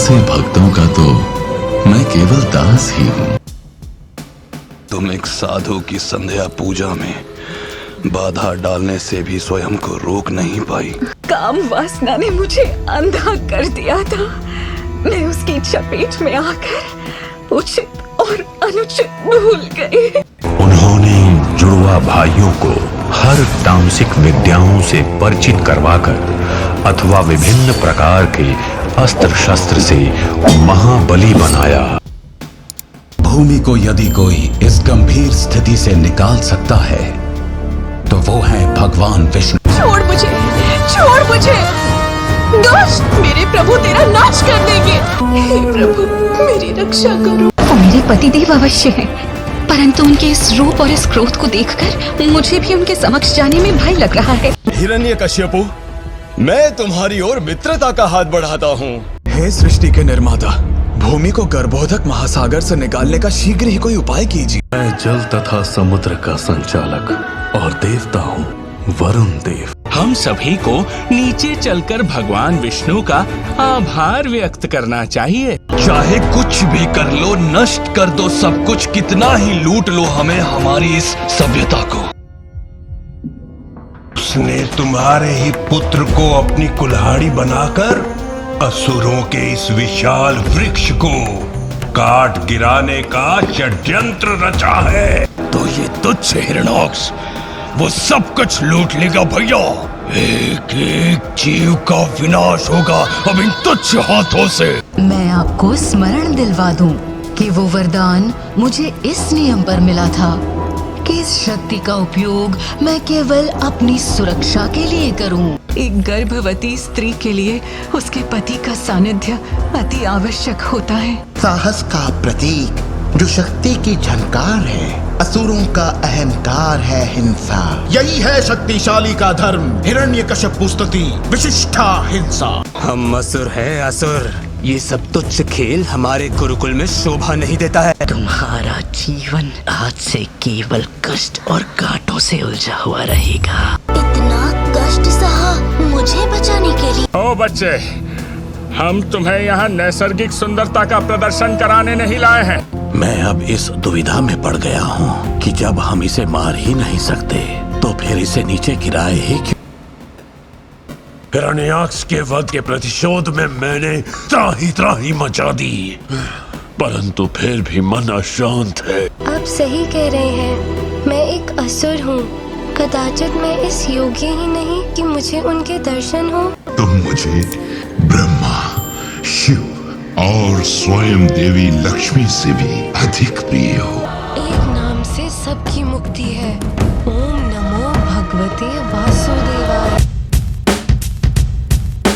ऐसे भक्तों का तो मैं केवल दास ही हूँ। तुम एक साधु की संध्या पूजा में बाधा डालने से भी स्वयं को रोक नहीं पाई। काम वासना ने मुझे अंधा कर दिया था। मैं उसकी चपेट में आकर उचित और अनुचित भूल गई। उन्होंने जुड़वा भाइयों को हर तामसिक विद्याओं से परिचित करवाकर अथवा विभिन्न प्रकार के अस्त्र शस्त्र से महाबली बनाया। भूमि को यदि कोई इस गंभीर स्थिति से निकाल सकता है तो वो है भगवान विष्णु। छोड़ मुझे, छोड़ मुझे। दुष्ट मेरे प्रभु तेरा नाश कर देंगे। हे प्रभु मेरी रक्षा करो। वो मेरे पतिदेव अवश्य हैं, परंतु उनके इस रूप और इस क्रोध को देखकर मुझे भी उनके समक्ष जाने में भय लग रहा है। हिरण्यकश्यपु, मैं तुम्हारी ओर मित्रता का हाथ बढ़ाता हूँ। हे सृष्टि के निर्माता, भूमि को गर्भोधक महासागर से निकालने का शीघ्र ही कोई उपाय कीजिए। मैं जल तथा समुद्र का संचालक और देवता हूँ, वरुण देव। हम सभी को नीचे चलकर भगवान विष्णु का आभार व्यक्त करना चाहिए। चाहे कुछ भी कर लो, नष्ट कर दो सब कुछ, कितना ही लूट लो हमें, हमारी इस सभ्यता को। उसने तुम्हारे ही पुत्र को अपनी कुल्हाड़ी बनाकर असुरों के इस विशाल वृक्ष को काट गिराने का षड्यंत्र रचा है। तो ये तुच्छ हिरण्यक्ष वो सब कुछ लूट लेगा भैया। एक एक जीव का विनाश होगा अब इन तुच्छ हाथों से। मैं आपको स्मरण दिलवा दूं कि वो वरदान मुझे इस नियम पर मिला था कि इस शक्ति का उपयोग मैं केवल अपनी सुरक्षा के लिए करूं। एक गर्भवती स्त्री के लिए उसके पति का सानिध्य अति आवश्यक होता है। साहस का प्रतीक जो शक्ति की झनकार है, असुरों का अहंकार है हिंसा। यही है शक्तिशाली का धर्म, हिरण्यकश्यप स्तुति, विशिष्टा हिंसा। हम असुर हैं असुर। ये सब तुच्छ खेल हमारे गुरुकुल में शोभा नहीं देता है। तुम्हारा जीवन आज से केवल कष्ट और कांटों से उलझा हुआ रहेगा। इतना कष्ट सहा मुझे बचाने के लिए। ओ बच्चे, हम तुम्हें यहाँ नैसर्गिक सुंदरता का प्रदर्शन कराने नहीं लाए हैं। मैं अब इस दुविधा में पड़ गया हूँ कि जब हम इसे मार ही नहीं सकते तो फिर इसे नीचे गिराए ही क्यों। हिरण्याक्ष के वध के प्रतिशोध में मैंने त्राही मचा दी, परंतु फिर भी मन अशांत है। आप सही कह रहे हैं, मैं एक असुर हूँ। कदाचित मैं इस योग्य ही नहीं कि मुझे उनके दर्शन हो। तुम मुझे ब्रह्मा, शिव और स्वयं देवी लक्ष्मी से भी अधिक प्रिय हो। एक नाम से सबकी मुक्ति है। ओम नमो भगवते वासुदेव।